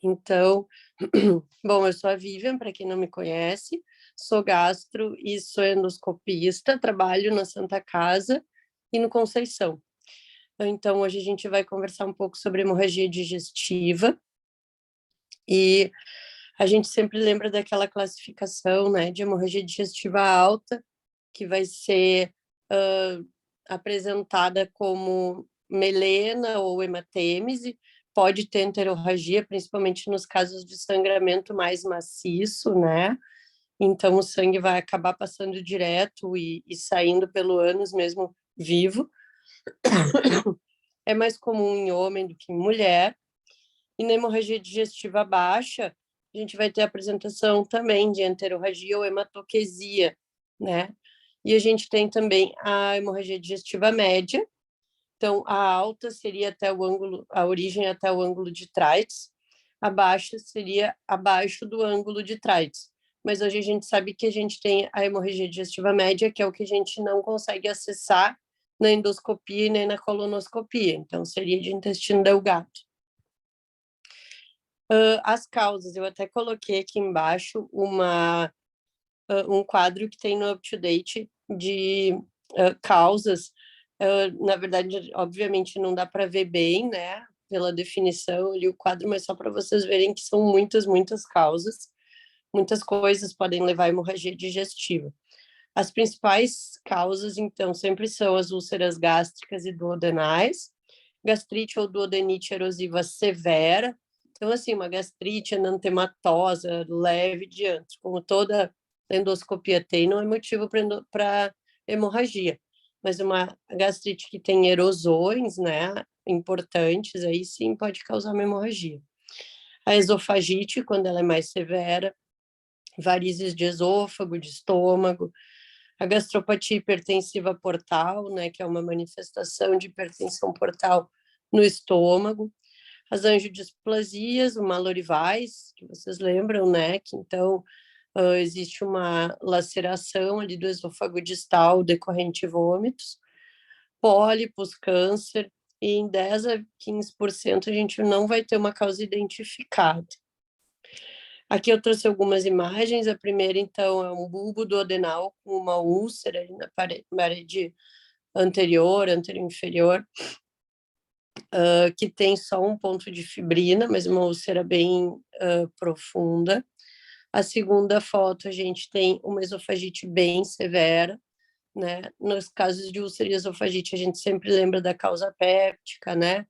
Então, bom, eu sou a Vivian, para quem não me conhece, sou gastro e sou endoscopista, trabalho na Santa Casa e no Conceição. Então, hoje a gente vai conversar um pouco sobre hemorragia digestiva e a gente sempre lembra daquela classificação, né, de hemorragia digestiva alta, que vai ser apresentada como melena ou hematêmese, pode ter enterorragia, principalmente nos casos de sangramento mais maciço, né? Então, o sangue vai acabar passando direto e saindo pelo ânus mesmo vivo. É mais comum em homem do que em mulher. E na hemorragia digestiva baixa, a gente vai ter a apresentação também de enterorragia ou hematoquesia, né? E a gente tem também a hemorragia digestiva média. Então, a alta seria até o ângulo, a origem até o ângulo de Treitz, a baixa seria abaixo do ângulo de Treitz. Mas hoje a gente sabe que a gente tem a hemorragia digestiva média, que é o que a gente não consegue acessar na endoscopia e nem na colonoscopia. Então, seria de intestino delgado. As causas, eu até coloquei aqui embaixo um quadro que tem no UpToDate de causas. Na verdade, obviamente, não dá para ver bem, né, pela definição ali o quadro, mas só para vocês verem que são muitas, muitas causas. Muitas coisas podem levar à hemorragia digestiva. As principais causas, então, sempre são as úlceras gástricas e duodenais, gastrite ou duodenite erosiva severa. Então, assim, uma gastrite enantematosa, leve de antes, como toda endoscopia tem, não é motivo para hemorragia. Mas uma gastrite que tem erosões, né, importantes, aí sim pode causar uma hemorragia. A esofagite, quando ela é mais severa, varizes de esôfago, de estômago, a gastropatia hipertensiva portal, né, que é uma manifestação de hipertensão portal no estômago, as angiodisplasias, o malorivais, que vocês lembram, né, que então existe uma laceração ali do esôfago distal decorrente de vômitos, pólipos, câncer, e em 10 a 15% a gente não vai ter uma causa identificada. Aqui eu trouxe algumas imagens. A primeira, então, é um bulbo duodenal com uma úlcera ali na parede anterior inferior, que tem só um ponto de fibrina, mas uma úlcera bem profunda. A segunda foto, a gente tem uma esofagite bem severa, né? Nos casos de úlcera e esofagite, a gente sempre lembra da causa péptica, né?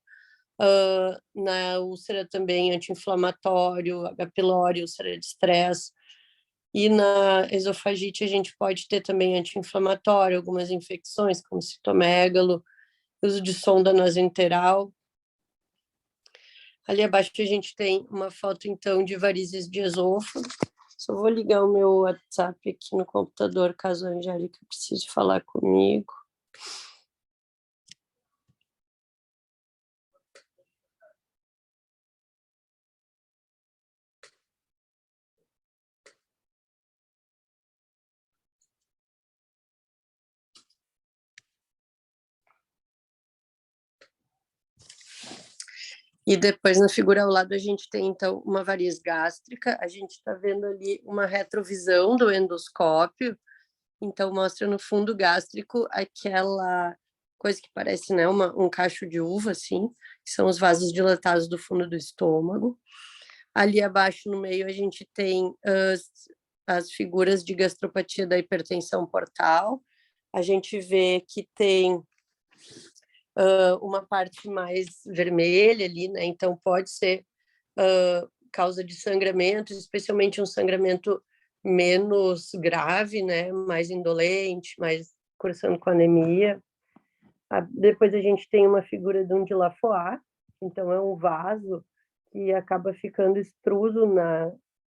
Na úlcera também anti-inflamatório, H. pylori, úlcera de estresse. E na esofagite a gente pode ter também anti-inflamatório, algumas infecções, como citomegalo, uso de sonda nasoenteral. Ali abaixo a gente tem uma foto, então, de varizes de esôfago. Só vou ligar o meu WhatsApp aqui no computador, caso a Angélica precise falar comigo. E depois, na figura ao lado, a gente tem, então, uma variz gástrica. A gente está vendo ali uma retrovisão do endoscópio. Então, mostra no fundo gástrico aquela coisa que parece, né, um cacho de uva, assim, que são os vasos dilatados do fundo do estômago. Ali abaixo, no meio, a gente tem as figuras de gastropatia da hipertensão portal. A gente vê que tem uma parte mais vermelha ali, né? Então, pode ser causa de sangramento, especialmente um sangramento menos grave, né? Mais indolente, mais cursando com anemia. Depois a gente tem uma figura de um Dilafoy, então é um vaso que acaba ficando extruso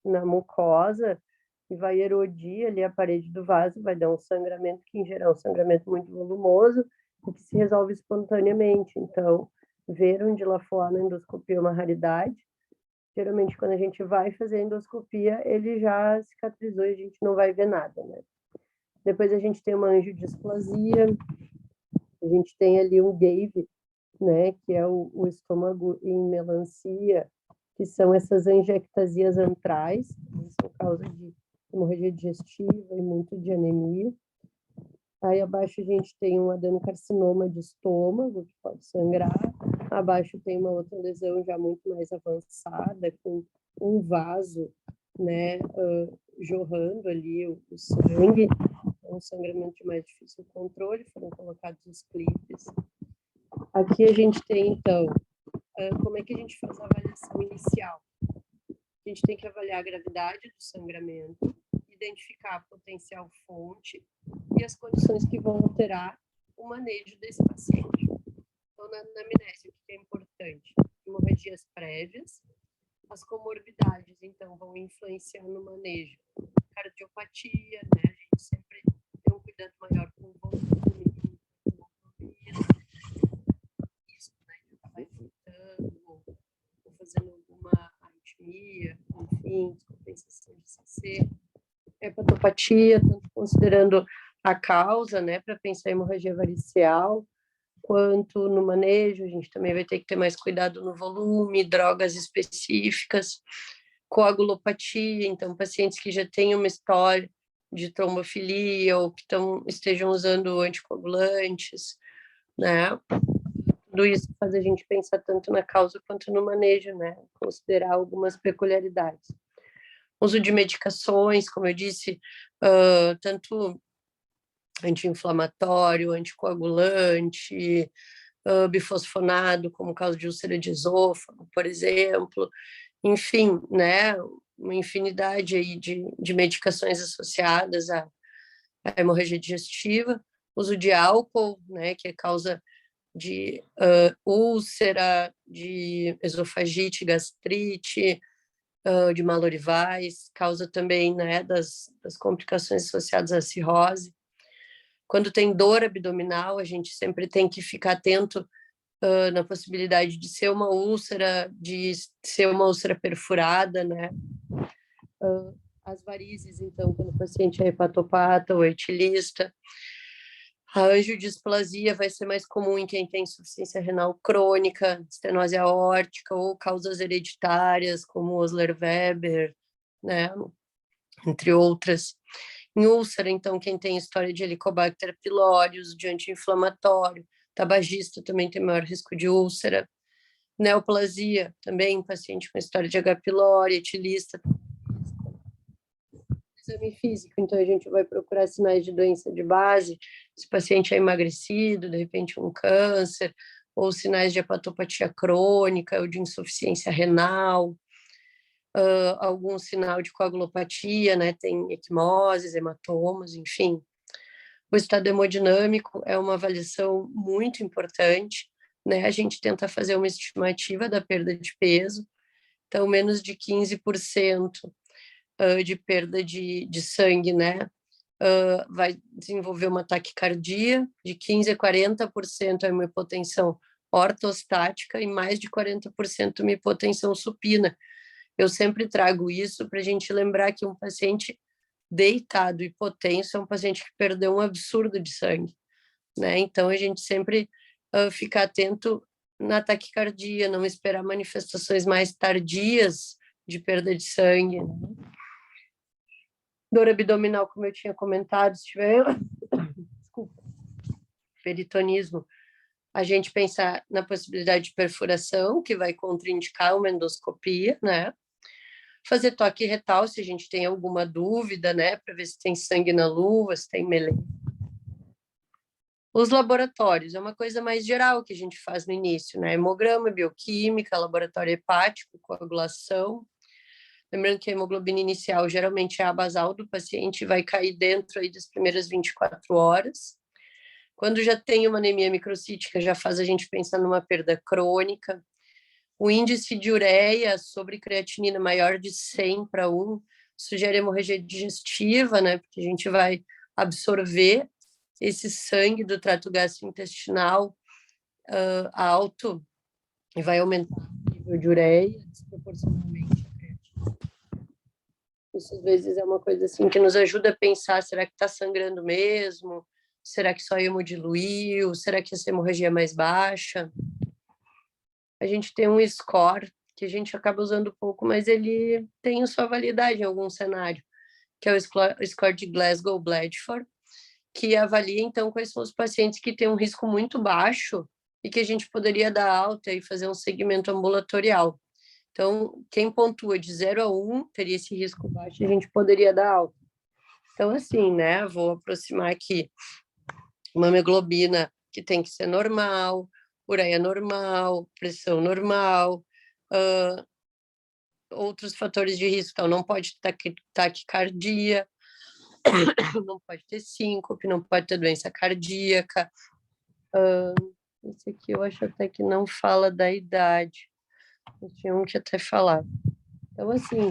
na mucosa e vai erodir ali a parede do vaso, vai dar um sangramento que, em geral, é um sangramento muito volumoso e que se resolve espontaneamente. Então, ver um Dilafoy na endoscopia é uma raridade. Geralmente, quando a gente vai fazer a endoscopia, ele já cicatrizou e a gente não vai ver nada, né? Depois a gente tem uma angiodisplasia, a gente tem ali um Gave, né, que é o estômago em melancia, que são essas angiectasias antrais, que são causa de hemorragia digestiva e muito de anemia. Aí abaixo a gente tem um adenocarcinoma de estômago, que pode sangrar. Abaixo tem uma outra lesão já muito mais avançada, com um vaso, né, jorrando ali o sangue, um sangramento de mais difícil controle, foram colocados os clipes. Aqui a gente tem, então, como é que a gente faz a avaliação inicial? A gente tem que avaliar a gravidade do sangramento, identificar a potencial fonte e as condições que vão alterar o manejo desse paciente. Então, na anamnese, o que é importante? Hemorragias prévias, as comorbidades, então, vão influenciar no manejo. Cardiopatia, né? A gente sempre tem um cuidado maior com o volume, isso, né? Acabar infectando, ou fazendo alguma arritmia, enfim, descompensação de CC. Hepatopatia, tanto considerando a causa, né, para pensar em hemorragia varicial, quanto no manejo, a gente também vai ter que ter mais cuidado no volume, drogas específicas, coagulopatia, então pacientes que já têm uma história de trombofilia ou que estejam usando anticoagulantes, né? Tudo isso faz a gente pensar tanto na causa quanto no manejo, né? Considerar algumas peculiaridades. Uso de medicações, como eu disse, tanto anti-inflamatório, anticoagulante, bifosfonado, como causa de úlcera de esôfago, por exemplo. Enfim, né, uma infinidade aí de medicações associadas à hemorragia digestiva. Uso de álcool, né, que é causa de úlcera, de esofagite, gastrite, de malorivais, causa também, né, das complicações associadas à cirrose. Quando tem dor abdominal, a gente sempre tem que ficar atento na possibilidade de ser uma úlcera, de ser uma úlcera perfurada, né? As varizes, então, quando o paciente é hepatopata ou etilista. A angiodisplasia vai ser mais comum em quem tem insuficiência renal crônica, estenose aórtica ou causas hereditárias, como Osler-Weber, né? Entre outras. Em úlcera, então, quem tem história de Helicobacter pylori, uso de anti-inflamatório, tabagista também tem maior risco de úlcera. Neoplasia, também paciente com história de H. pylori, etilista. Exame físico, então a gente vai procurar sinais de doença de base, se o paciente é emagrecido, de repente um câncer, ou sinais de hepatopatia crônica, ou de insuficiência renal, algum sinal de coagulopatia, né? Tem equimoses, hematomas, enfim. O estado hemodinâmico é uma avaliação muito importante, né? A gente tenta fazer uma estimativa da perda de peso, então menos de 15% de perda de sangue, né? Vai desenvolver uma taquicardia, de 15% a 40% é uma hipotensão ortostática e mais de 40% uma hipotensão supina. Eu sempre trago isso para a gente lembrar que um paciente deitado hipotenso é um paciente que perdeu um absurdo de sangue, né? Então a gente sempre fica atento na taquicardia, não esperar manifestações mais tardias de perda de sangue, né? Dor abdominal, como eu tinha comentado, se tiver desculpa, peritonismo, a gente pensar na possibilidade de perfuração, que vai contraindicar uma endoscopia, né? Fazer toque retal, se a gente tem alguma dúvida, né? Para ver se tem sangue na luva, se tem melena. Os laboratórios, é uma coisa mais geral que a gente faz no início, né? Hemograma, bioquímica, laboratório hepático, coagulação. Lembrando que a hemoglobina inicial geralmente é a basal do paciente e vai cair dentro aí das primeiras 24 horas. Quando já tem uma anemia microcítica, já faz a gente pensar numa perda crônica. O índice de ureia sobre creatinina maior de 100 para 1 sugere hemorragia digestiva, né? Porque a gente vai absorver esse sangue do trato gastrointestinal alto e vai aumentar o nível de ureia desproporcionalmente à creatina. Isso às vezes é uma coisa assim que nos ajuda a pensar, será que está sangrando mesmo? Será que só hemodiluiu? Será que essa hemorragia é mais baixa? A gente tem um score que a gente acaba usando pouco, mas ele tem a sua validade em algum cenário, que é o score de Glasgow-Bladford, que avalia, então, quais são os pacientes que têm um risco muito baixo e que a gente poderia dar alta e fazer um segmento ambulatorial. Então, quem pontua de 0 a 1 teria esse risco baixo, a gente poderia dar alta. Então, assim, né, vou aproximar aqui uma hemoglobina que tem que ser normal, ureia normal, pressão normal, outros fatores de risco, então não pode ter taquicardia, não pode ter síncope, não pode ter doença cardíaca. Esse aqui eu acho até que não fala da idade. Eu tinha um que até falar. Então, assim,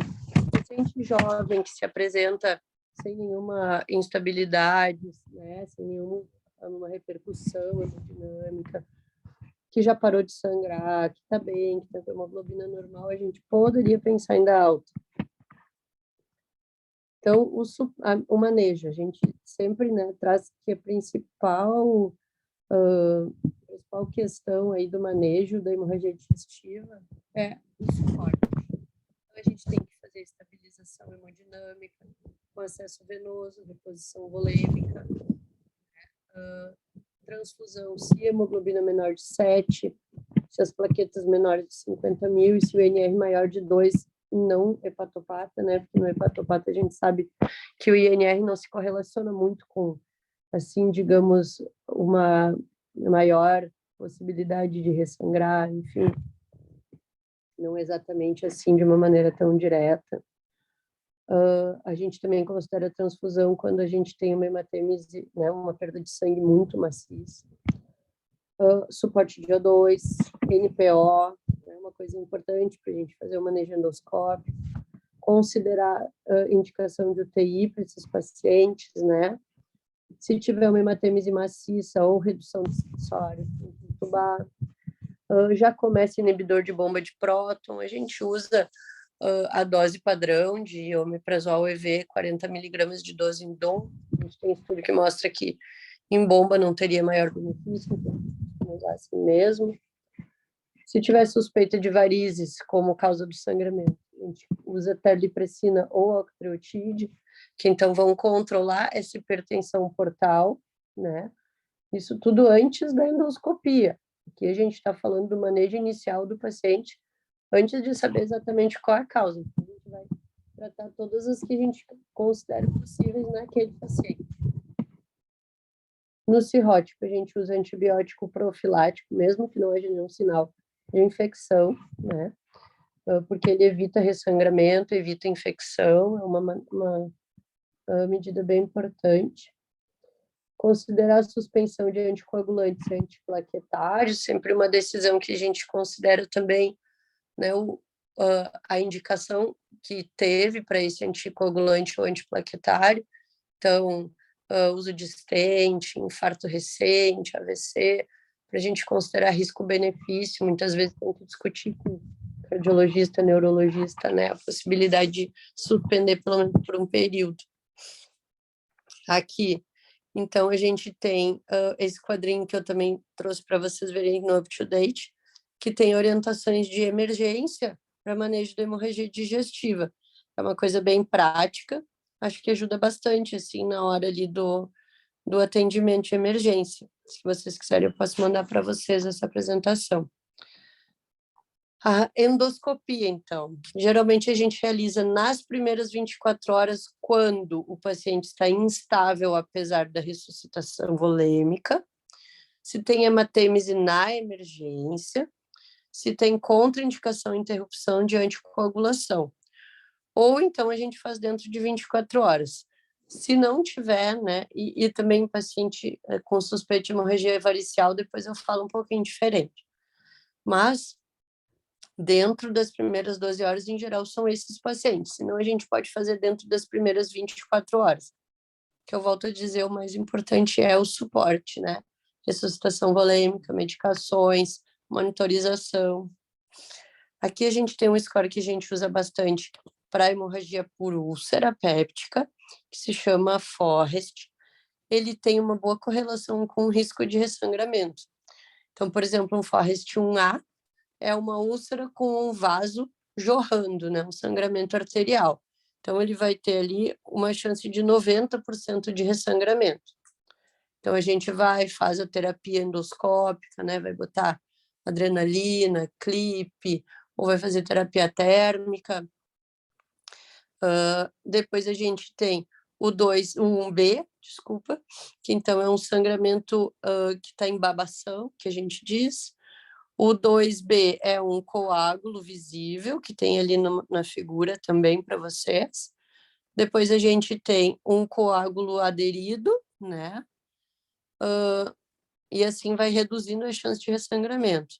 paciente jovem que se apresenta sem nenhuma instabilidade, né, sem nenhuma repercussão hemodinâmica, que já parou de sangrar, que está bem, que está com hemoglobina normal, a gente poderia pensar em dar alta. Então, o manejo, a gente sempre, né, traz que a principal questão aí do manejo da hemorragia digestiva é o suporte. Então, a gente tem que fazer estabilização hemodinâmica, com acesso venoso, reposição volêmica, transfusão, se a hemoglobina menor de 7, se as plaquetas menores de 50 mil e se o INR maior de 2, não hepatopata, né? Porque no hepatopata a gente sabe que o INR não se correlaciona muito com, assim, digamos, uma maior possibilidade de ressangrar, enfim, não exatamente assim de uma maneira tão direta. A gente também considera transfusão quando a gente tem uma hematêmese, né, uma perda de sangue muito maciça. Suporte de O2, NPO, é uma coisa importante para a gente fazer o manejo endoscópico, considerar indicação de UTI para esses pacientes, né? Se tiver uma hematêmese maciça ou redução de sensório, entubar. Já começa inibidor de bomba de próton, a gente usa a dose padrão de omeprazol EV, 40 miligramas de dose em DOM. A gente tem estudo que mostra que em bomba não teria maior benefício, então vamos usar assim mesmo. Se tiver suspeita de varizes como causa do sangramento, a gente usa terlipressina ou octreotide, que então vão controlar essa hipertensão portal, né? Isso tudo antes da endoscopia. Aqui a gente está falando do manejo inicial do paciente, antes de saber exatamente qual é a causa. Então, a gente vai tratar todas as que a gente considera possíveis naquele paciente. No cirrótico, a gente usa antibiótico profilático, mesmo que não haja nenhum sinal de infecção, né? Porque ele evita ressangramento, evita infecção, é uma medida bem importante. Considerar a suspensão de anticoagulantes e antiplaquetários, sempre uma decisão que a gente considera também, né, a indicação que teve para esse anticoagulante ou antiplaquetário. Então, uso de stent, infarto recente, AVC, para a gente considerar risco-benefício. Muitas vezes tem que discutir com cardiologista, neurologista, né, a possibilidade de suspender pelo menos por um período. Aqui, então, a gente tem esse quadrinho que eu também trouxe para vocês verem no UpToDate, que tem orientações de emergência para manejo da hemorragia digestiva. É uma coisa bem prática, acho que ajuda bastante, assim, na hora ali do atendimento de emergência. Se vocês quiserem, eu posso mandar para vocês essa apresentação. A endoscopia, então. Geralmente a gente realiza nas primeiras 24 horas, quando o paciente está instável, apesar da ressuscitação volêmica, se tem hematêmese na emergência, se tem contraindicação e interrupção de anticoagulação. Ou então a gente faz dentro de 24 horas. Se não tiver, né, e também o paciente com suspeita de hemorragia varicial, depois eu falo um pouquinho diferente. Mas dentro das primeiras 12 horas, em geral, são esses pacientes. Senão, a gente pode fazer dentro das primeiras 24 horas. Que eu volto a dizer, o mais importante é o suporte, né? Ressuscitação volêmica, medicações, monitorização. Aqui a gente tem um score que a gente usa bastante para hemorragia por úlcera péptica, que se chama FOREST. Ele tem uma boa correlação com o risco de ressangramento. Então, por exemplo, um FOREST 1A é uma úlcera com um vaso jorrando, né? Um sangramento arterial. Então, ele vai ter ali uma chance de 90% de ressangramento. Então, a gente faz a terapia endoscópica, né? Vai botar adrenalina, clipe, ou vai fazer terapia térmica. Depois a gente tem o 1B, desculpa, que então é um sangramento que está em babação, que a gente diz. O 2B é um coágulo visível, que tem ali na figura também para vocês. Depois a gente tem um coágulo aderido, né? E assim vai reduzindo a chance de ressangramento.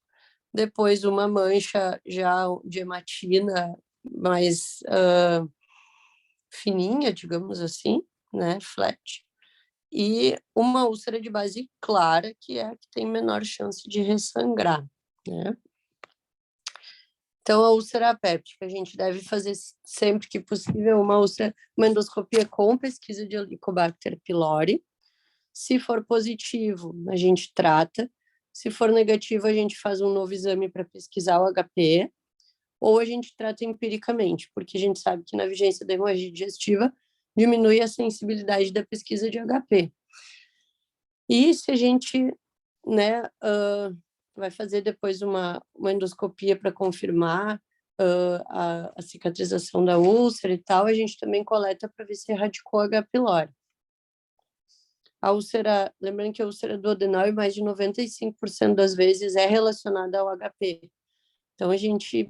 Depois uma mancha já de hematina mais fininha, digamos assim, né? Flat. E uma úlcera de base clara, que é a que tem menor chance de ressangrar, né? Então, a úlcera péptica, a gente deve fazer sempre que possível uma endoscopia com pesquisa de Helicobacter pylori. Se for positivo, a gente trata. Se for negativo, a gente faz um novo exame para pesquisar o HP, ou a gente trata empiricamente, porque a gente sabe que na vigência da hemorragia digestiva diminui a sensibilidade da pesquisa de HP. E se a gente, né, vai fazer depois uma endoscopia para confirmar a cicatrização da úlcera e tal, a gente também coleta para ver se erradicou H. pylori. A úlcera, lembrando que a úlcera do adenal, mais de 95% das vezes é relacionada ao HP. Então, a gente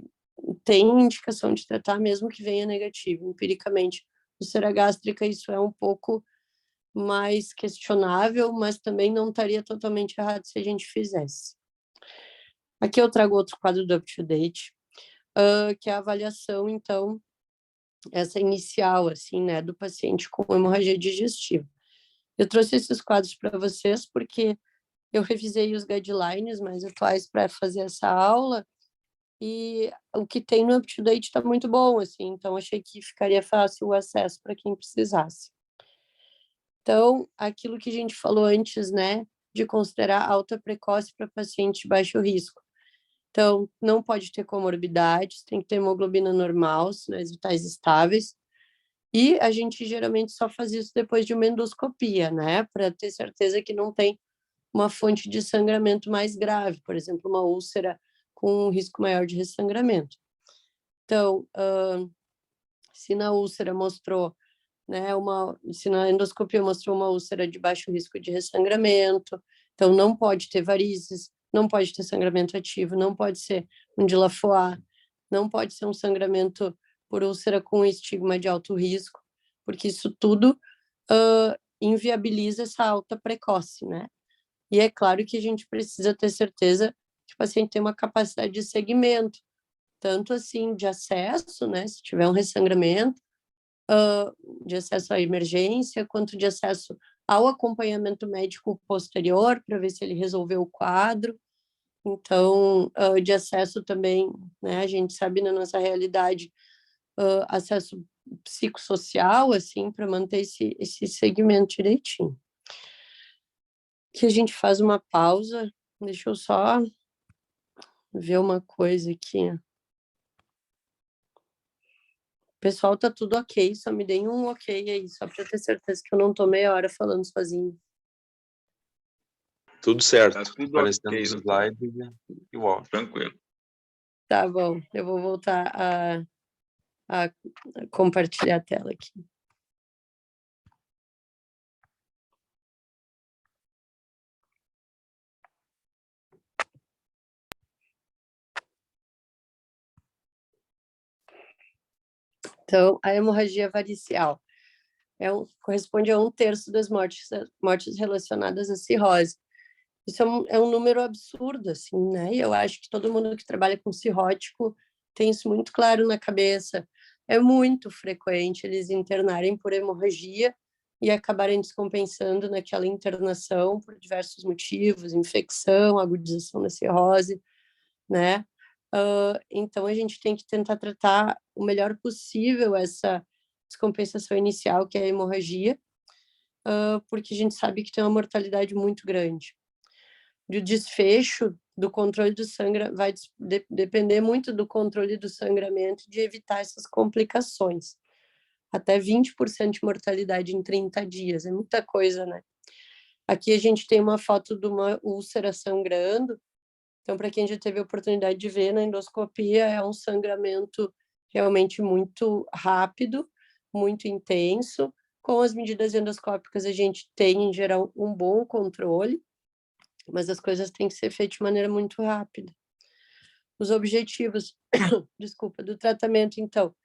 tem indicação de tratar mesmo que venha negativo, empiricamente. Úlcera gástrica, isso é um pouco mais questionável, mas também não estaria totalmente errado se a gente fizesse. Aqui eu trago outro quadro do UpToDate, que é a avaliação, então, essa inicial, assim, né, do paciente com hemorragia digestiva. Eu trouxe esses quadros para vocês porque eu revisei os guidelines mais atuais para fazer essa aula e o que tem no UpToDate está muito bom, assim, então achei que ficaria fácil o acesso para quem precisasse. Então, aquilo que a gente falou antes, né, de considerar alta precoce para paciente de baixo risco. Então, não pode ter comorbidades, tem que ter hemoglobina normal, sinais vitais estáveis. E a gente geralmente só faz isso depois de uma endoscopia, né, para ter certeza que não tem uma fonte de sangramento mais grave, por exemplo, uma úlcera com um risco maior de ressangramento. Então, se na úlcera mostrou, né, se na endoscopia mostrou uma úlcera de baixo risco de ressangramento, então não pode ter varizes, não pode ter sangramento ativo, não pode ser um Dilafoy, não pode ser um sangramento por úlcera com estigma de alto risco, porque isso tudo inviabiliza essa alta precoce, né? E é claro que a gente precisa ter certeza que o paciente tem uma capacidade de segmento, tanto assim de acesso, né, se tiver um ressangramento, de acesso à emergência, quanto de acesso ao acompanhamento médico posterior, para ver se ele resolveu o quadro. Então, de acesso também, né, a gente sabe na nossa realidade, acesso psicossocial, assim, para manter esse segmento direitinho. Que a gente faz uma pausa, deixa eu só ver uma coisa aqui. Pessoal, tá tudo ok, só me deem um ok aí, só para ter certeza que eu não tô meia hora falando sozinho. Tudo certo. Tá tudo Aparecendo ok, os doutor. slides e o áudio. Tranquilo. Tá bom, eu vou voltar a compartilhar a tela aqui. Então, a hemorragia varicial corresponde a 1/3 das mortes relacionadas à cirrose. Isso é um número absurdo, assim, né? E eu acho que todo mundo que trabalha com cirrótico tem isso muito claro na cabeça. É muito frequente eles internarem por hemorragia e acabarem descompensando naquela internação por diversos motivos, infecção, agudização da cirrose, né? Então, a gente tem que tentar tratar o melhor possível essa descompensação inicial, que é a hemorragia, porque a gente sabe que tem uma mortalidade muito grande. E o desfecho do controle do sangramento, vai depender muito do controle do sangramento, de evitar essas complicações. Até 20% de mortalidade em 30 dias, é muita coisa, né? Aqui a gente tem uma foto de uma úlcera sangrando, então, para quem já teve a oportunidade de ver na endoscopia, é um sangramento realmente muito rápido, muito intenso. Com as medidas endoscópicas, a gente tem, em geral, um bom controle, mas as coisas têm que ser feitas de maneira muito rápida. Os objetivos, desculpa, do tratamento, então,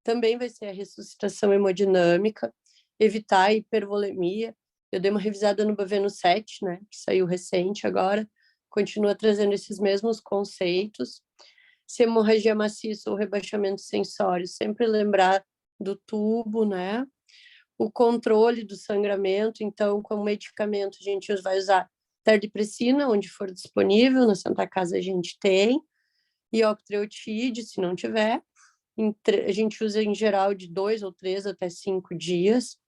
também vai ser a ressuscitação hemodinâmica, evitar a hipervolemia. Eu dei uma revisada no Baveno 7, né, que saiu recente agora, continua trazendo esses mesmos conceitos. Se hemorragia maciça ou rebaixamento sensório, sempre lembrar do tubo, né? O controle do sangramento, então, como medicamento, a gente vai usar terlipressina, onde for disponível, na Santa Casa a gente tem, e octreotide, se não tiver. A gente usa, em geral, de 2 ou 3 até 5 dias.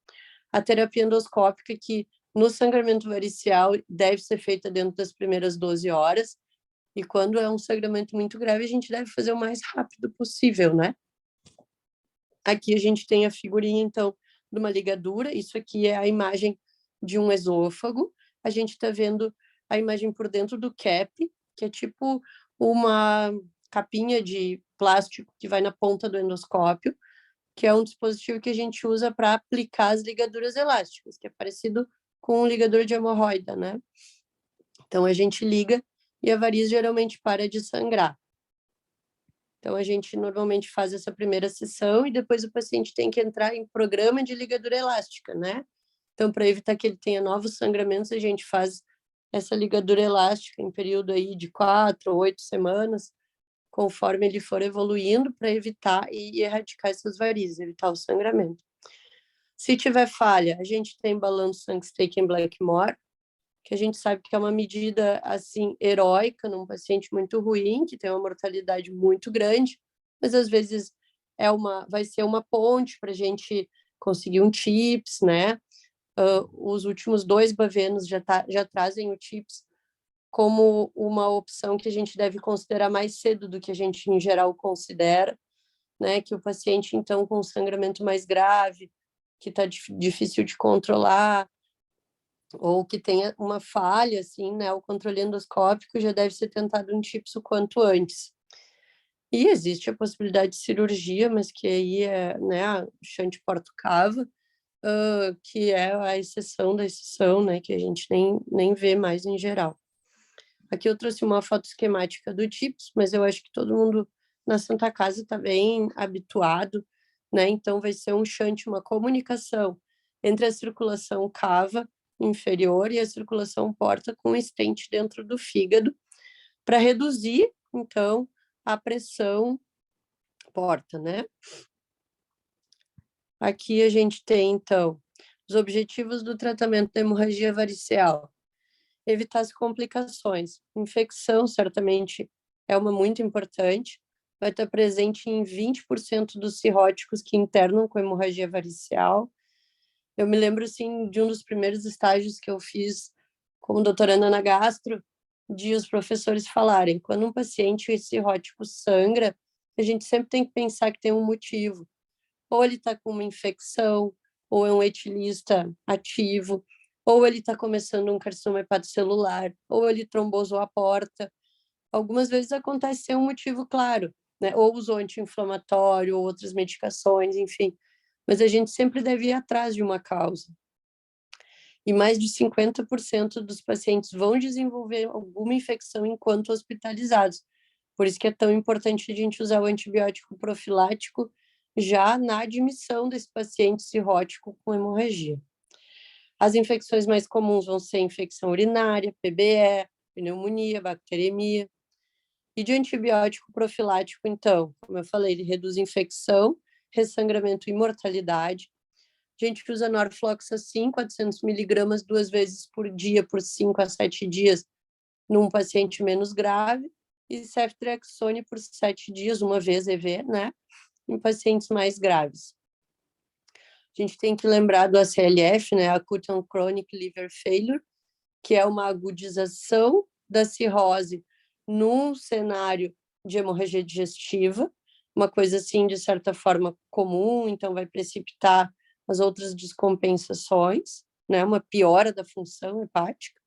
A terapia endoscópica, que no sangramento varicial deve ser feita dentro das primeiras 12 horas, e quando é um sangramento muito grave, a gente deve fazer o mais rápido possível, né? Aqui a gente tem a figurinha, então, de uma ligadura. Isso aqui é a imagem de um esôfago. A gente está vendo a imagem por dentro do cap, que é tipo uma capinha de plástico que vai na ponta do endoscópio, que é um dispositivo que a gente usa para aplicar as ligaduras elásticas, que é parecido com um ligador de hemorroida, né? Então, a gente liga e a variz geralmente para de sangrar. Então, a gente normalmente faz essa primeira sessão e depois o paciente tem que entrar em programa de ligadura elástica, né? Então, para evitar que ele tenha novos sangramentos, a gente faz essa ligadura elástica em período aí de 4 ou 8 semanas, conforme ele for evoluindo, para evitar e erradicar essas varizes, evitar o sangramento. Se tiver falha, a gente tem balanço Sangstein Blackmore, que a gente sabe que é uma medida, assim, heróica num paciente muito ruim, que tem uma mortalidade muito grande, mas às vezes vai ser uma ponte para a gente conseguir um TIPS, né? Os últimos 2 bavenos já trazem o TIPS como uma opção que a gente deve considerar mais cedo do que a gente, em geral, considera, né? Que o paciente, então, com sangramento mais grave, que está difícil de controlar, ou que tenha uma falha, assim, né, o controle endoscópico, já deve ser tentado um TIPS o quanto antes. E existe a possibilidade de cirurgia, mas que aí é, né, a shunt porto-cava, que é a exceção da exceção, né, que a gente nem vê mais em geral. Aqui eu trouxe uma foto esquemática do TIPS, mas eu acho que todo mundo na Santa Casa está bem habituado, né, então vai ser um shunt, uma comunicação entre a circulação cava inferior e a circulação porta com stent dentro do fígado, para reduzir, então, a pressão porta, né? Aqui a gente tem, então, os objetivos do tratamento da hemorragia variceal. Evitar as complicações. Infecção, certamente, é uma muito importante. Vai estar presente em 20% dos cirróticos que internam com hemorragia variceal. Eu me lembro, assim, de um dos primeiros estágios que eu fiz como doutoranda na gastro, de os professores falarem, quando um paciente cirrótico sangra, a gente sempre tem que pensar que tem um motivo. Ou ele está com uma infecção, ou é um etilista ativo, ou ele está começando um carcinoma hepatocelular, ou ele trombosou a porta. Algumas vezes acontece sem um motivo claro, né? Ou usou anti-inflamatório, ou outras medicações, enfim. Mas a gente sempre deve ir atrás de uma causa. E mais de 50% dos pacientes vão desenvolver alguma infecção enquanto hospitalizados. Por isso que é tão importante a gente usar o antibiótico profilático já na admissão desse paciente cirrótico com hemorragia. As infecções mais comuns vão ser infecção urinária, PBE, pneumonia, bacteremia. E de antibiótico profilático, então, como eu falei, ele reduz infecção, ressangramento e mortalidade. A gente usa norfloxacin, 400 miligramas, 2 vezes por dia, por 5 a 7 dias, num paciente menos grave, e ceftriaxone por 7 dias, uma vez EV, né, em pacientes mais graves. A gente tem que lembrar do ACLF, né, Acute on Chronic Liver Failure, que é uma agudização da cirrose num cenário de hemorragia digestiva, uma coisa assim, de certa forma, comum, então vai precipitar as outras descompensações, né, uma piora da função hepática.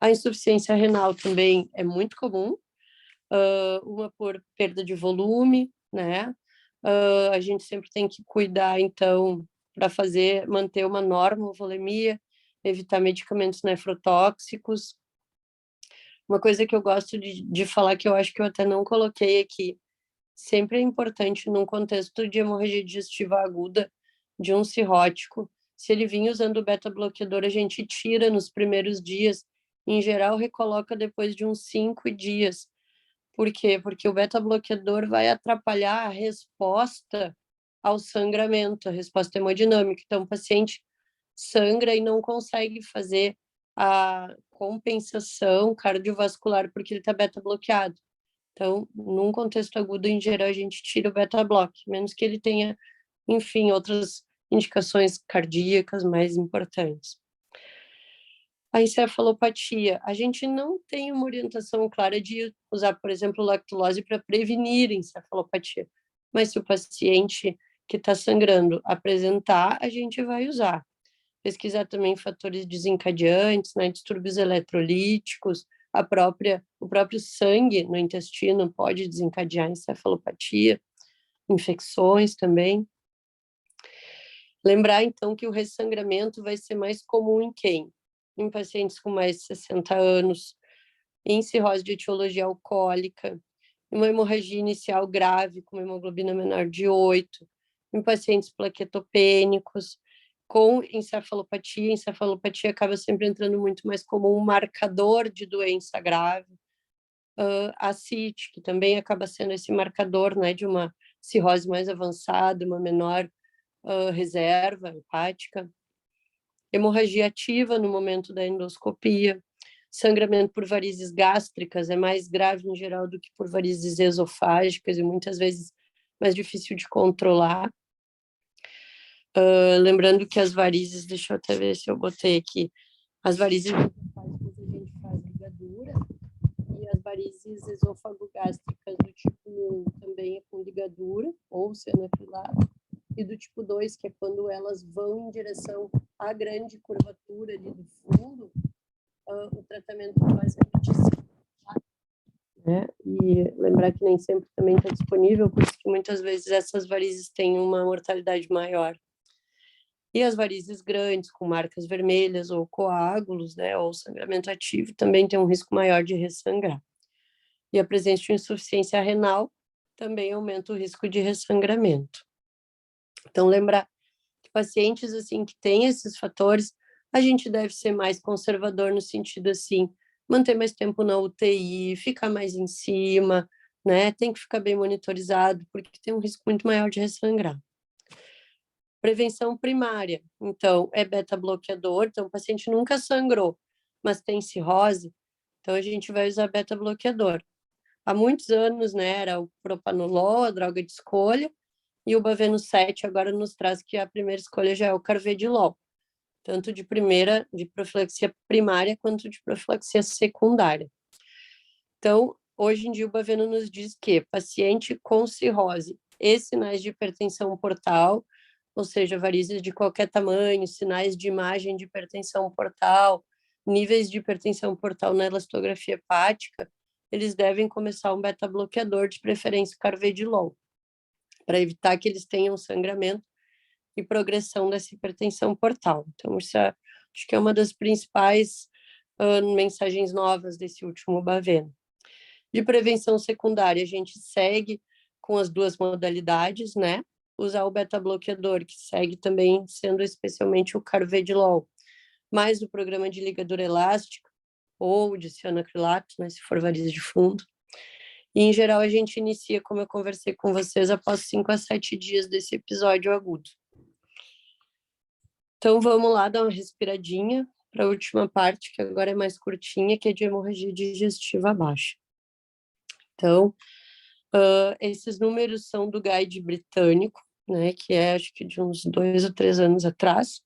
A insuficiência renal também é muito comum, uma por perda de volume, né, a gente sempre tem que cuidar, então, para manter uma normovolemia, evitar medicamentos nefrotóxicos. Uma coisa que eu gosto de falar, que eu acho que eu até não coloquei aqui, sempre é importante, num contexto de hemorragia digestiva aguda, de um cirrótico, se ele vinha usando o beta-bloqueador, a gente tira nos primeiros dias, em geral recoloca depois de uns 5 dias. Por quê? Porque o beta-bloqueador vai atrapalhar a resposta ao sangramento, a resposta hemodinâmica. Então, o paciente sangra e não consegue fazer a compensação cardiovascular porque ele está beta-bloqueado. Então, num contexto agudo, em geral, a gente tira o beta-bloque, menos que ele tenha, enfim, outras indicações cardíacas mais importantes. A encefalopatia, a gente não tem uma orientação clara de usar, por exemplo, lactulose para prevenir encefalopatia, mas se o paciente que está sangrando apresentar, a gente vai usar. Pesquisar também fatores desencadeantes, né, distúrbios eletrolíticos, o próprio sangue no intestino pode desencadear encefalopatia, infecções também. Lembrar, então, que o ressangramento vai ser mais comum em quem? Em pacientes com mais de 60 anos, em cirrose de etiologia alcoólica, em uma hemorragia inicial grave, com uma hemoglobina menor de 8, em pacientes plaquetopênicos, com encefalopatia. Encefalopatia acaba sempre entrando muito mais como um marcador de doença grave. A CIT, que também acaba sendo esse marcador, né, de uma cirrose mais avançada, uma menor reserva hepática. Hemorragia ativa no momento da endoscopia. Sangramento por varizes gástricas é mais grave em geral do que por varizes esofágicas e muitas vezes mais difícil de controlar. Lembrando que as varizes, deixa eu até ver se eu botei aqui, as varizes esofágicas a gente faz ligadura e as varizes esôfago-gástricas do tipo 1 também é com ligadura ou cianofilato, e do tipo 2, que é quando elas vão em direção à grande curvatura ali do fundo, o tratamento basicamente é, né? E lembrar que nem sempre também está disponível, por isso que muitas vezes essas varizes têm uma mortalidade maior. E as varizes grandes, com marcas vermelhas ou coágulos, né, ou sangramento ativo, também tem um risco maior de ressangrar. E a presença de insuficiência renal também aumenta o risco de ressangramento. Então, lembrar que pacientes assim que têm esses fatores, a gente deve ser mais conservador no sentido assim, manter mais tempo na UTI, ficar mais em cima, né? Tem que ficar bem monitorizado, porque tem um risco muito maior de ressangrar. Prevenção primária, então, é beta-bloqueador, então o paciente nunca sangrou, mas tem cirrose, então a gente vai usar beta-bloqueador. Há muitos anos, né, era o propanolol, a droga de escolha, e o Baveno 7 agora nos traz que a primeira escolha já é o carvedilol, tanto de profilaxia primária quanto de profilaxia secundária. Então, hoje em dia o Baveno nos diz que paciente com cirrose e sinais de hipertensão portal, ou seja, varizes de qualquer tamanho, sinais de imagem de hipertensão portal, níveis de hipertensão portal na elastografia hepática, eles devem começar um beta-bloqueador, de preferência carvedilol, para evitar que eles tenham sangramento e progressão dessa hipertensão portal. Então, isso acho que é uma das principais mensagens novas desse último Baveno. De prevenção secundária, a gente segue com as duas modalidades, né? Usar o beta-bloqueador, que segue também sendo especialmente o carvedilol, mais o programa de ligadura elástica, ou de cianoacrilato, né, se for variz de fundo. E, em geral, a gente inicia, como eu conversei com vocês, após 5 a 7 dias desse episódio agudo. Então, vamos lá dar uma respiradinha para a última parte, que agora é mais curtinha, que é de hemorragia digestiva baixa. Então, esses números são do guide britânico, né, que é, acho que de uns 2 ou 3 anos atrás.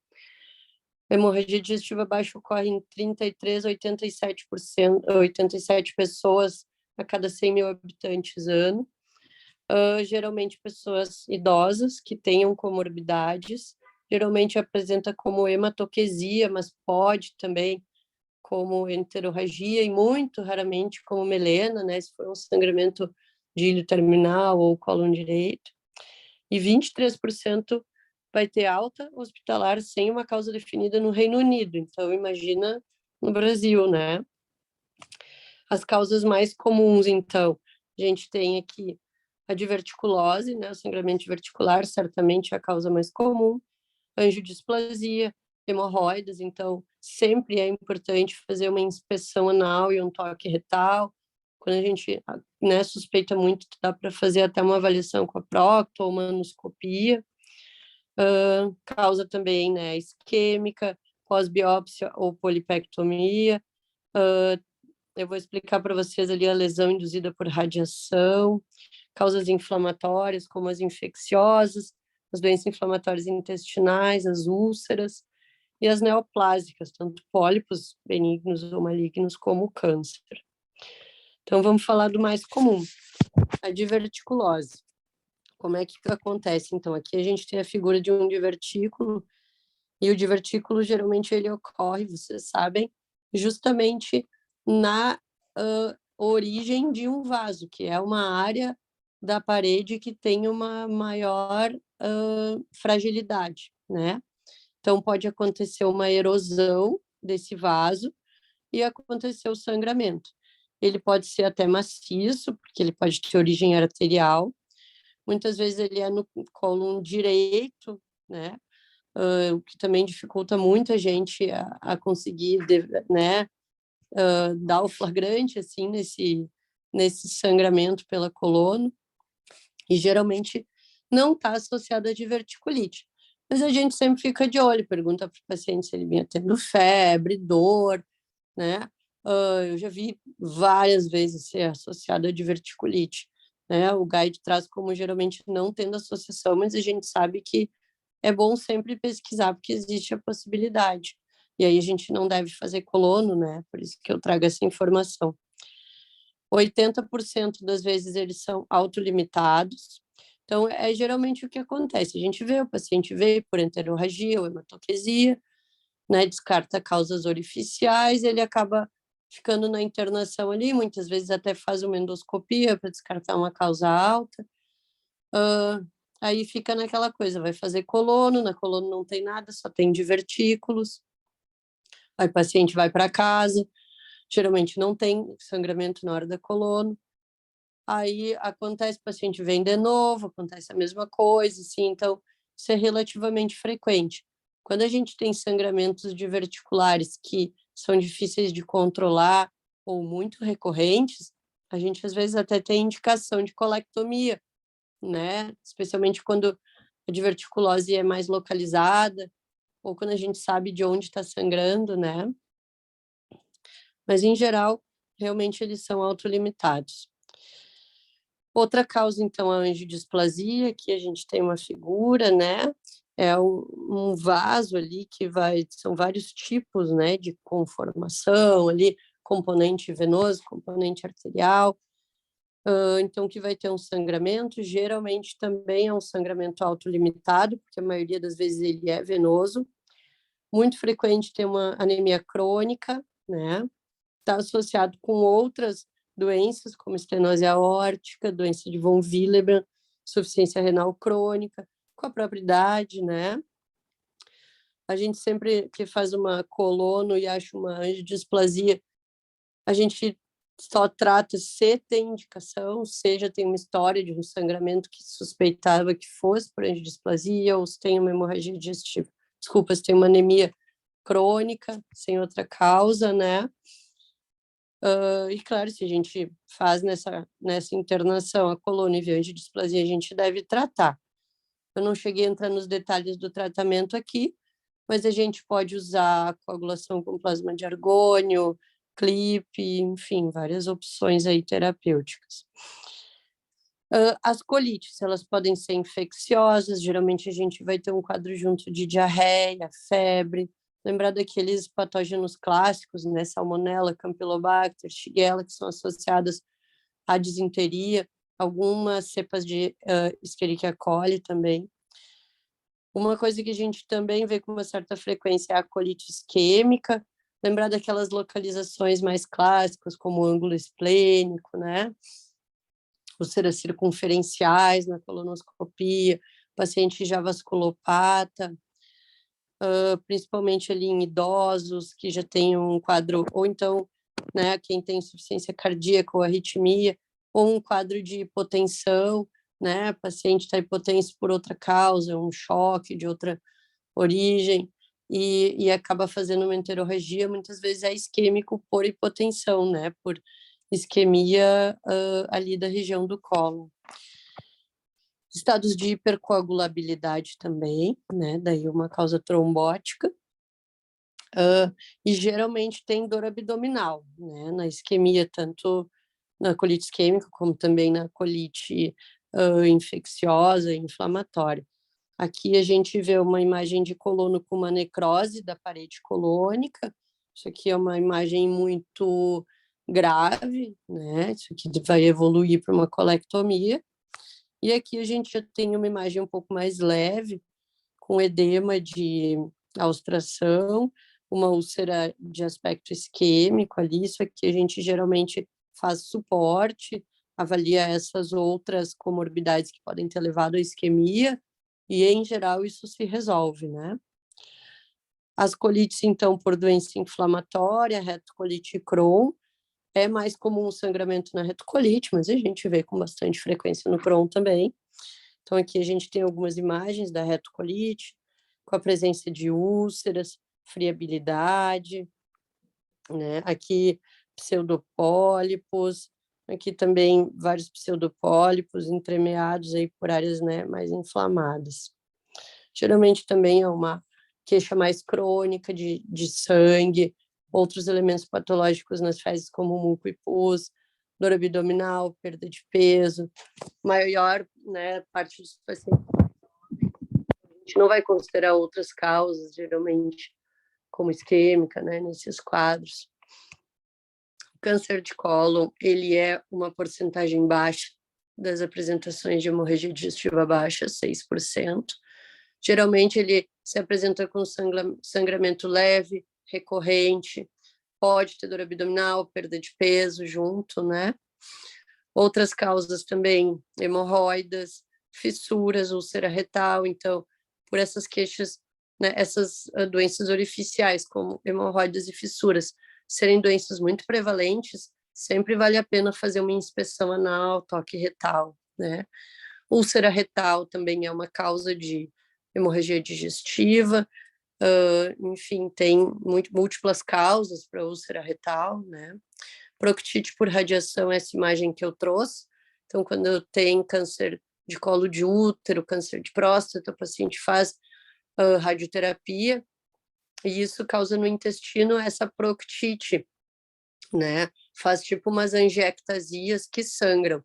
A hemorragia digestiva baixa ocorre em 33 a 87%, 87 pessoas a cada 100 mil habitantes ano. Geralmente pessoas idosas que tenham comorbidades, geralmente apresenta como hematoquesia, mas pode também como enterorragia e muito raramente como melena, né, se for um sangramento de ilho terminal ou cólon direito. E 23% vai ter alta hospitalar sem uma causa definida no Reino Unido. Então, imagina no Brasil, né? As causas mais comuns, então, a gente tem aqui a diverticulose, né? O sangramento diverticular certamente é a causa mais comum. Angiodisplasia, hemorroidas, então sempre é importante fazer uma inspeção anal e um toque retal. Quando a gente, né, suspeita muito, dá para fazer até uma avaliação com a prócto ou uma anoscopia. Causa também, né, isquêmica, pós-biópsia ou polipectomia. Eu vou explicar para vocês ali a lesão induzida por radiação, causas inflamatórias, como as infecciosas, as doenças inflamatórias intestinais, as úlceras e as neoplásicas, tanto pólipos benignos ou malignos como o câncer. Então, vamos falar do mais comum, a diverticulose. Como é que acontece? Então, aqui a gente tem a figura de um divertículo, e o divertículo, geralmente, ele ocorre, vocês sabem, justamente na origem de um vaso, que é uma área da parede que tem uma maior fragilidade, né? Então, pode acontecer uma erosão desse vaso e acontecer o sangramento. Ele pode ser até maciço, porque ele pode ter origem arterial. Muitas vezes ele é no cólon direito, né? O que também dificulta muito a gente a conseguir, né? Dar o flagrante, assim, nesse sangramento pela coluna. E geralmente não está associado a diverticulite. Mas a gente sempre fica de olho, pergunta para o paciente se ele vinha tendo febre, dor, né? Eu já vi várias vezes ser associado a diverticulite, né? O guide traz como geralmente não tendo associação, mas a gente sabe que é bom sempre pesquisar, porque existe a possibilidade. E aí a gente não deve fazer colono, né? Por isso que eu trago essa informação. 80% das vezes eles são autolimitados. Então, é geralmente o que acontece. A gente vê, o paciente veio por enterorragia ou hematoquesia, né, descarta causas orificiais, ele acaba ficando na internação ali, muitas vezes até faz uma endoscopia para descartar uma causa alta. Aí fica naquela coisa, vai fazer colono, na colono não tem nada, só tem divertículos. Aí o paciente vai para casa, geralmente não tem sangramento na hora da colono. Aí acontece, o paciente vem de novo, acontece a mesma coisa, assim, então isso é relativamente frequente. Quando a gente tem sangramentos diverticulares que são difíceis de controlar ou muito recorrentes, a gente às vezes até tem indicação de colectomia, né? Especialmente quando a diverticulose é mais localizada ou quando a gente sabe de onde está sangrando, né? Mas em geral, realmente eles são autolimitados. Outra causa, então, é a angiodisplasia, que a gente tem uma figura, né? É um vaso ali que vai, são vários tipos, né, de conformação ali, componente venoso, componente arterial, então que vai ter um sangramento, geralmente também é um sangramento autolimitado, porque a maioria das vezes ele é venoso, muito frequente ter uma anemia crônica, né? Está associado com outras doenças, como estenose aórtica, doença de von Willebrand, insuficiência renal crônica, com a própria idade, né? A gente sempre que faz uma colono e acha uma angiodisplasia, a gente só trata se tem indicação, seja tem uma história de um sangramento que suspeitava que fosse por angiodisplasia, ou se tem uma hemorragia digestiva. Desculpa, se tem uma anemia crônica, sem outra causa, né? E claro, se a gente faz nessa internação a coluna e vê angiodisplasia, a gente deve tratar. Eu não cheguei a entrar nos detalhes do tratamento aqui, mas a gente pode usar coagulação com plasma de argônio, clipe, enfim, várias opções aí terapêuticas. As colites, elas podem ser infecciosas, geralmente a gente vai ter um quadro junto de diarreia, febre, lembrar daqueles patógenos clássicos, né, Salmonella, Campylobacter, Shigella, que são associadas a disenteria, algumas cepas de Escherichia coli também. Uma coisa que a gente também vê com uma certa frequência é a colite isquêmica, lembrar daquelas localizações mais clássicas, como o ângulo esplênico, né? Úlceras circunferenciais na colonoscopia, paciente já vasculopata, principalmente ali em idosos que já têm um quadro, ou então, né, quem tem insuficiência cardíaca ou arritmia, ou um quadro de hipotensão, né, paciente está hipotenso por outra causa, um choque de outra origem, e acaba fazendo uma enterorragia, muitas vezes é isquêmico por hipotensão, né, por isquemia ali da região do colo. Estados de hipercoagulabilidade também, né, daí uma causa trombótica, e geralmente tem dor abdominal, né, na isquemia, tanto na colite isquêmica, como também na colite infecciosa e inflamatória. Aqui a gente vê uma imagem de colono com uma necrose da parede colônica. Isso aqui é uma imagem muito grave, né? Isso aqui vai evoluir para uma colectomia. E aqui a gente já tem uma imagem um pouco mais leve, com edema de austração, uma úlcera de aspecto isquêmico ali. Isso aqui a gente geralmente faz suporte, avalia essas outras comorbidades que podem ter levado à isquemia, e em geral isso se resolve, né? As colites, então, por doença inflamatória, retocolite Crohn, é mais comum o sangramento na retocolite, mas a gente vê com bastante frequência no Crohn também. Então aqui a gente tem algumas imagens da retocolite, com a presença de úlceras, friabilidade, né? Aqui pseudopólipos, aqui também vários pseudopólipos entremeados aí por áreas, né, mais inflamadas. Geralmente também é uma queixa mais crônica de sangue, outros elementos patológicos nas fezes como muco e pus, dor abdominal, perda de peso, maior, né, parte dos pacientes. A gente não vai considerar outras causas, geralmente, como isquêmica, né, nesses quadros. O câncer de cólon, ele é uma porcentagem baixa das apresentações de hemorragia digestiva baixa, 6%. Geralmente ele se apresenta com sangramento leve, recorrente, pode ter dor abdominal, perda de peso junto, né? Outras causas também, hemorroidas, fissuras, úlcera retal. Então, por essas queixas, né, essas doenças orificiais, como hemorroidas e fissuras, serem doenças muito prevalentes, sempre vale a pena fazer uma inspeção anal, toque retal, né? Úlcera retal também é uma causa de hemorragia digestiva, enfim, tem múltiplas causas para úlcera retal, né? Proctite por radiação, essa imagem que eu trouxe. Então, quando tem câncer de colo de útero, câncer de próstata, o paciente faz radioterapia, e isso causa no intestino essa proctite, né? Faz tipo umas angiectasias que sangram.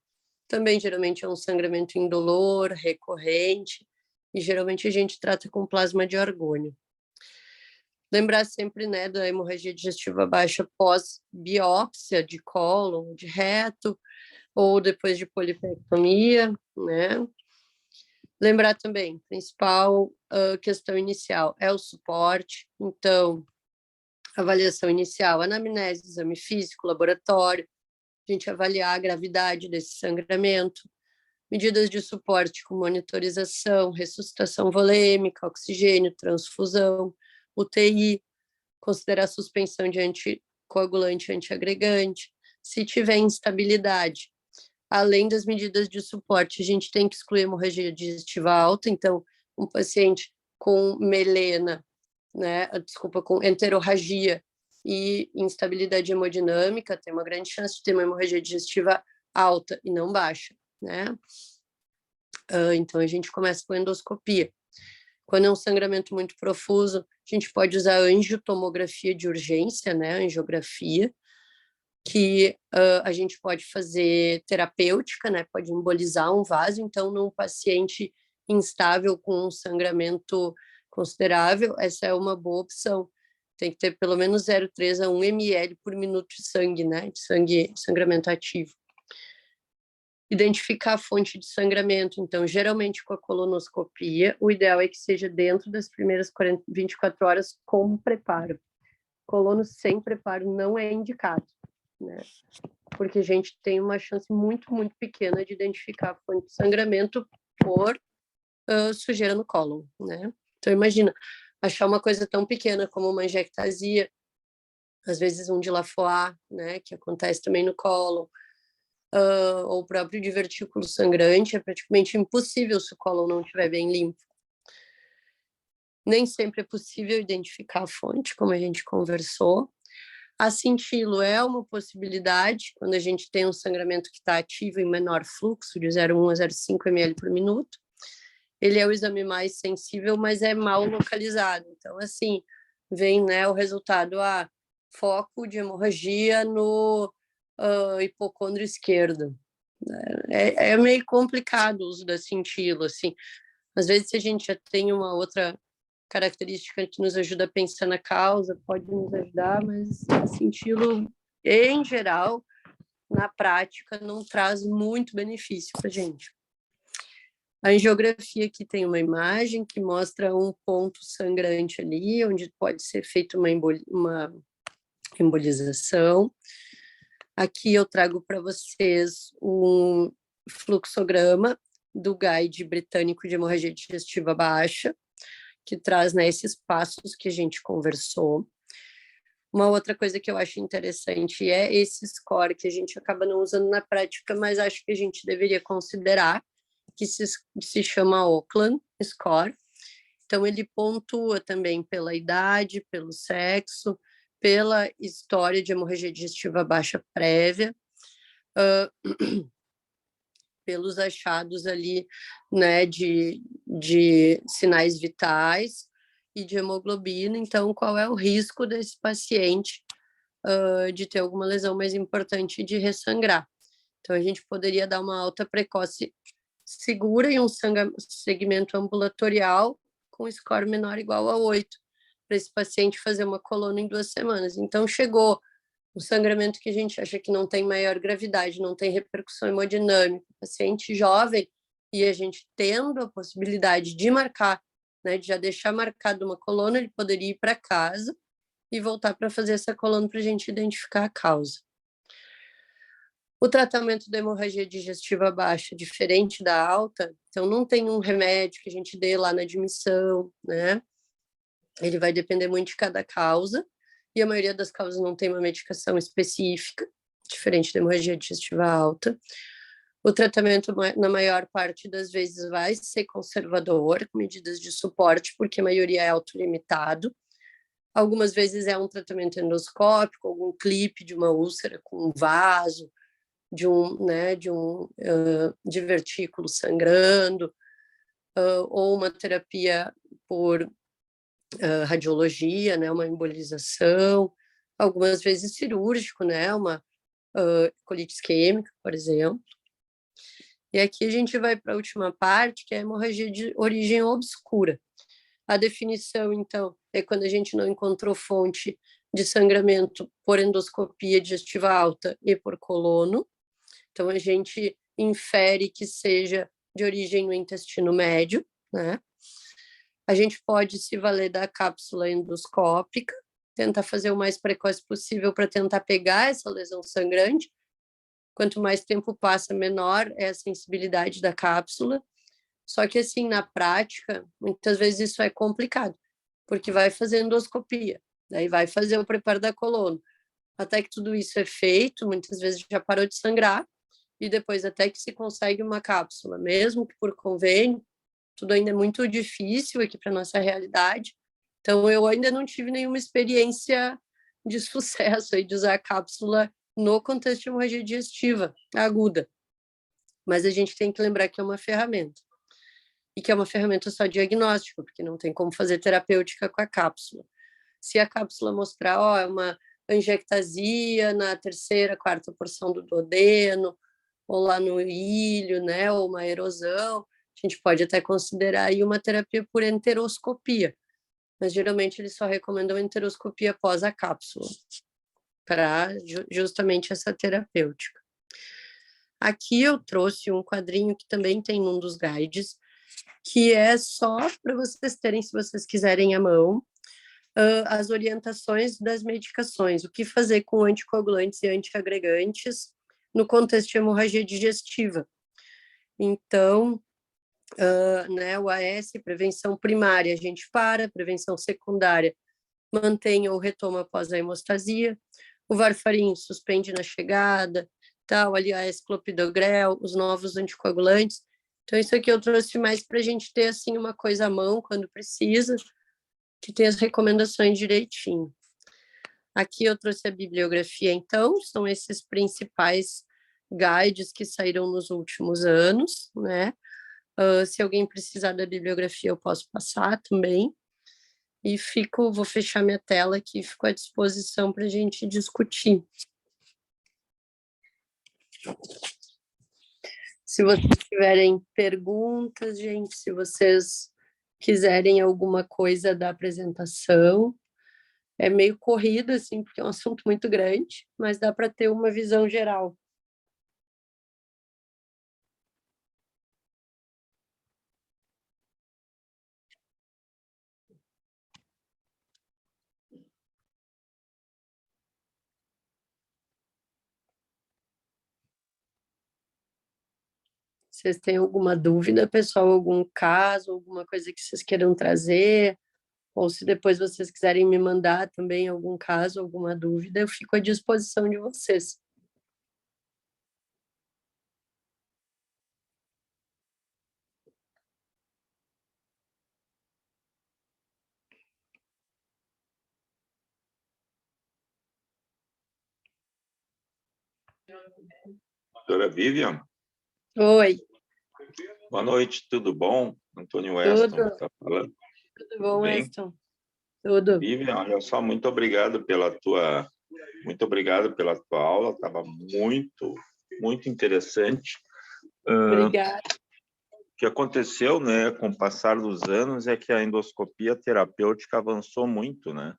Também, geralmente, é um sangramento indolor, recorrente, e geralmente a gente trata com plasma de argônio. Lembrar sempre, né, da hemorragia digestiva baixa pós-biópsia de cólon, de reto, ou depois de polipectomia, né? Lembrar também, principal questão inicial é o suporte. Então, avaliação inicial, anamnese, exame físico, laboratório, a gente avaliar a gravidade desse sangramento, medidas de suporte com monitorização, ressuscitação volêmica, oxigênio, transfusão, UTI, considerar suspensão de anticoagulante, antiagregante. Se tiver instabilidade, além das medidas de suporte, a gente tem que excluir hemorragia digestiva alta. Então, um paciente com melena, né, com enterorragia e instabilidade hemodinâmica tem uma grande chance de ter uma hemorragia digestiva alta e não baixa, né? Então, a gente começa com endoscopia. Quando é um sangramento muito profuso, a gente pode usar angiotomografia de urgência, né, angiografia, que a gente pode fazer terapêutica, né, pode embolizar um vaso. Então, num paciente instável com um sangramento considerável, essa é uma boa opção. Tem que ter pelo menos 0,3 a 1 ml por minuto de sangue, né, de sangue, sangramento ativo. Identificar a fonte de sangramento, então, geralmente com a colonoscopia, o ideal é que seja dentro das primeiras 24 horas com preparo. Colono sem preparo não é indicado, né? Porque a gente tem uma chance muito, muito pequena de identificar a fonte de sangramento por sujeira no cólon, né? Então, imagina, achar uma coisa tão pequena como uma angiectasia, às vezes um Dilafoy, né, que acontece também no cólon, ou o próprio divertículo sangrante, é praticamente impossível se o cólon não estiver bem limpo. Nem sempre é possível identificar a fonte, como a gente conversou. Acintilo é uma possibilidade, quando a gente tem um sangramento que está ativo em menor fluxo, de 0,1 a 0,5 ml por minuto. Ele é o exame mais sensível, mas é mal localizado. Então, assim, vem, né, o resultado, foco de hemorragia no hipocôndrio esquerdo. É meio complicado o uso da cintilo, assim. Às vezes, se a gente já tem uma outra característica que nos ajuda a pensar na causa, pode nos ajudar, mas a cintilo, em geral, na prática, não traz muito benefício para a gente. A angiografia aqui tem uma imagem que mostra um ponto sangrante ali, onde pode ser feita uma embolização. Aqui eu trago para vocês um fluxograma do Guide Britânico de Hemorragia Digestiva Baixa, que traz, né, esses passos que a gente conversou. Uma outra coisa que eu acho interessante é esse score que a gente acaba não usando na prática, mas acho que a gente deveria considerar, que se chama Auckland Score. Então, ele pontua também pela idade, pelo sexo, pela história de hemorragia digestiva baixa prévia, pelos achados ali, né, de sinais vitais e de hemoglobina. Então, qual é o risco desse paciente de ter alguma lesão mais importante de ressangrar? Então, a gente poderia dar uma alta precoce segura em um segmento ambulatorial com score menor ou igual a 8, para esse paciente fazer uma coluna em 2 semanas. Então, chegou o sangramento que a gente acha que não tem maior gravidade, não tem repercussão hemodinâmica, paciente jovem, e a gente tendo a possibilidade de marcar, né, de já deixar marcado uma coluna, ele poderia ir para casa e voltar para fazer essa coluna para a gente identificar a causa. O tratamento da hemorragia digestiva baixa, diferente da alta, então não tem um remédio que a gente dê lá na admissão, né? Ele vai depender muito de cada causa, e a maioria das causas não tem uma medicação específica, diferente da hemorragia digestiva alta. O tratamento, na maior parte das vezes, vai ser conservador, com medidas de suporte, porque a maioria é autolimitado. Algumas vezes é um tratamento endoscópico, algum clipe de uma úlcera com um vaso, de um divertículo sangrando, ou uma terapia por radiologia, né, uma embolização, algumas vezes cirúrgico, né, uma colite isquêmica, por exemplo. E aqui a gente vai para a última parte, que é a hemorragia de origem obscura. A definição, então, é quando a gente não encontrou fonte de sangramento por endoscopia digestiva alta e por colono. Então, a gente infere que seja de origem no intestino médio, né? A gente pode se valer da cápsula endoscópica, tentar fazer o mais precoce possível para tentar pegar essa lesão sangrante. Quanto mais tempo passa, menor é a sensibilidade da cápsula. Só que, assim, na prática, muitas vezes isso é complicado, porque vai fazer endoscopia, daí vai fazer o preparo da coluna. Até que tudo isso é feito, muitas vezes já parou de sangrar, e depois até que se consegue uma cápsula, mesmo que por convênio, tudo ainda é muito difícil aqui para nossa realidade. Então, eu ainda não tive nenhuma experiência de sucesso aí de usar a cápsula no contexto de hemorragia digestiva aguda. Mas a gente tem que lembrar que é uma ferramenta. E que é uma ferramenta só diagnóstica, porque não tem como fazer terapêutica com a cápsula. Se a cápsula mostrar, é uma angiectasia na terceira, quarta porção do duodeno, ou lá no ilho, né, ou uma erosão, a gente pode até considerar aí uma terapia por enteroscopia, mas geralmente eles só recomendam enteroscopia após a cápsula, para justamente essa terapêutica. Aqui eu trouxe um quadrinho que também tem num dos guides, que é só para vocês terem, se vocês quiserem à mão, as orientações das medicações, o que fazer com anticoagulantes e antiagregantes no contexto de hemorragia digestiva. Então, né, o AS, prevenção primária, a gente para, prevenção secundária, mantém ou retoma após a hemostasia, o varfarin suspende na chegada, tal, ali a clopidogrel, os novos anticoagulantes. Então, isso aqui eu trouxe mais para a gente ter, assim, uma coisa à mão quando precisa, que tem as recomendações direitinho. Aqui eu trouxe a bibliografia, então, são esses principais guides que saíram nos últimos anos, né? Se alguém precisar da bibliografia, eu posso passar também. E vou fechar minha tela aqui, fico à disposição para a gente discutir. Se vocês tiverem perguntas, gente, se vocês quiserem alguma coisa da apresentação, é meio corrido, assim, porque é um assunto muito grande, mas dá para ter uma visão geral. Vocês têm alguma dúvida, pessoal? Algum caso, alguma coisa que vocês queiram trazer? Ou se depois vocês quiserem me mandar também algum caso, alguma dúvida, eu fico à disposição de vocês. Doutora Vivian, Oi, boa noite, tudo bom? Antônio Weston tudo, está falando. tudo bom, Bem? Weston? Tudo. Vivian, olha só, muito obrigado pela tua aula, estava muito interessante. Obrigada. O que aconteceu, né, com o passar dos anos é que a endoscopia terapêutica avançou muito, né?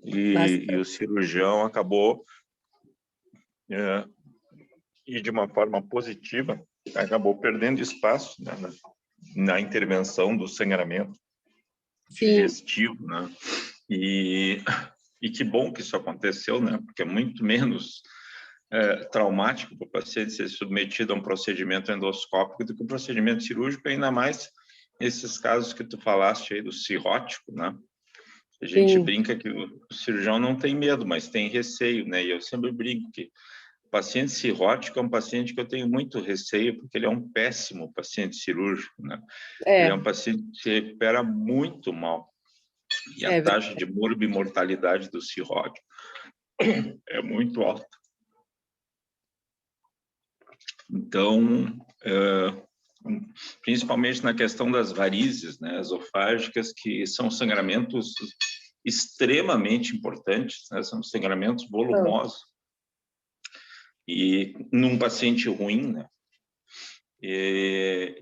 E o cirurgião acabou, e de uma forma positiva, acabou perdendo espaço, né, na intervenção do sangramento digestivo, né? E que bom que isso aconteceu, né? Porque é muito menos traumático para o paciente ser submetido a um procedimento endoscópico do que um procedimento cirúrgico, ainda mais esses casos que tu falaste aí do cirrótico, né? A gente brinca que o cirurgião não tem medo, mas tem receio, né? E eu sempre brinco que o paciente cirrótico é um paciente que eu tenho muito receio, porque ele é um péssimo paciente cirúrgico, né? Ele é um paciente que se recupera muito mal. E a taxa de morbimortalidade do cirrótico é muito alta. Então, principalmente na questão das varizes, né, esofágicas, que são sangramentos extremamente importantes, né, são sangramentos volumosos. E num paciente ruim, né?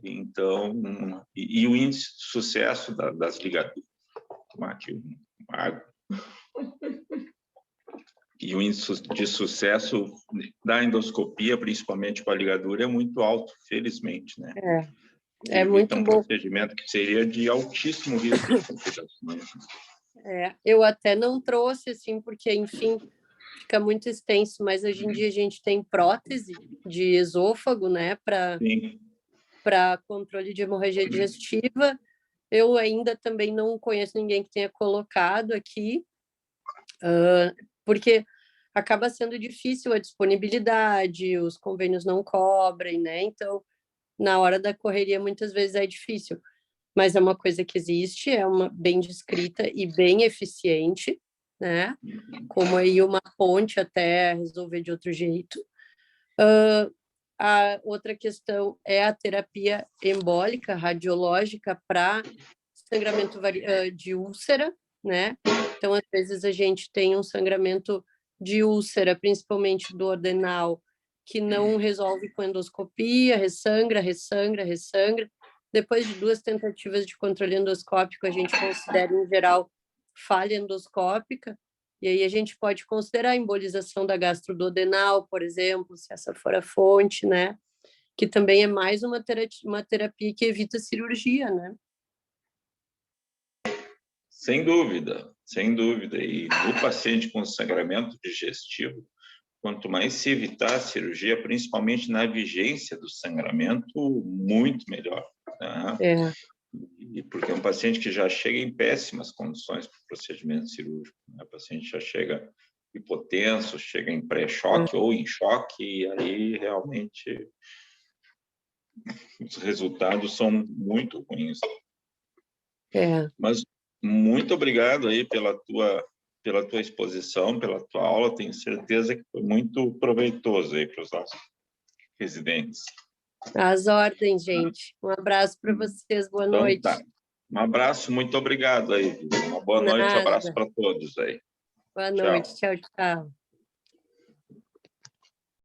Então, o índice de sucesso das ligaduras. Vou tomar aqui uma água. E o índice de sucesso da endoscopia, principalmente com a ligadura, é muito alto, felizmente, né? É muito um bom. procedimento que seria de altíssimo risco de complicações. Eu até não trouxe, assim, porque, enfim, fica muito extenso, mas hoje em dia a gente tem prótese de esôfago, né, para controle de hemorragia digestiva. Eu ainda também não conheço ninguém que tenha colocado aqui, porque acaba sendo difícil a disponibilidade, os convênios não cobrem, né? Então, na hora da correria, muitas vezes é difícil. Mas é uma coisa que existe, é uma bem descrita e bem eficiente, né? Como aí uma ponte até resolver de outro jeito. A outra questão é a terapia embólica radiológica para sangramento de úlcera, né? Então, às vezes a gente tem um sangramento de úlcera, principalmente do adenal, que não resolve com endoscopia, ressangra, ressangra, ressangra. Depois de 2 tentativas de controle endoscópico, a gente considera, em geral, falha endoscópica, e aí a gente pode considerar a embolização da gastroduodenal, por exemplo, se essa for a fonte, né? que também é mais uma terapia que evita cirurgia, né? Sem dúvida, sem dúvida. E no paciente com sangramento digestivo, quanto mais se evitar a cirurgia, principalmente na vigência do sangramento, muito melhor, né? E porque é um paciente que já chega em péssimas condições para o procedimento cirúrgico, né? O paciente já chega hipotenso, chega em pré-choque ou em choque, e aí realmente os resultados são muito ruins. Mas muito obrigado aí pela tua exposição, pela tua aula. Tenho certeza que foi muito proveitoso aí para os nossos residentes. Às ordens, gente. Um abraço para vocês. Boa noite. Tá. Um abraço, muito obrigado aí. Uma boa noite, abraço para todos aí. Boa noite. Tchau, tchau.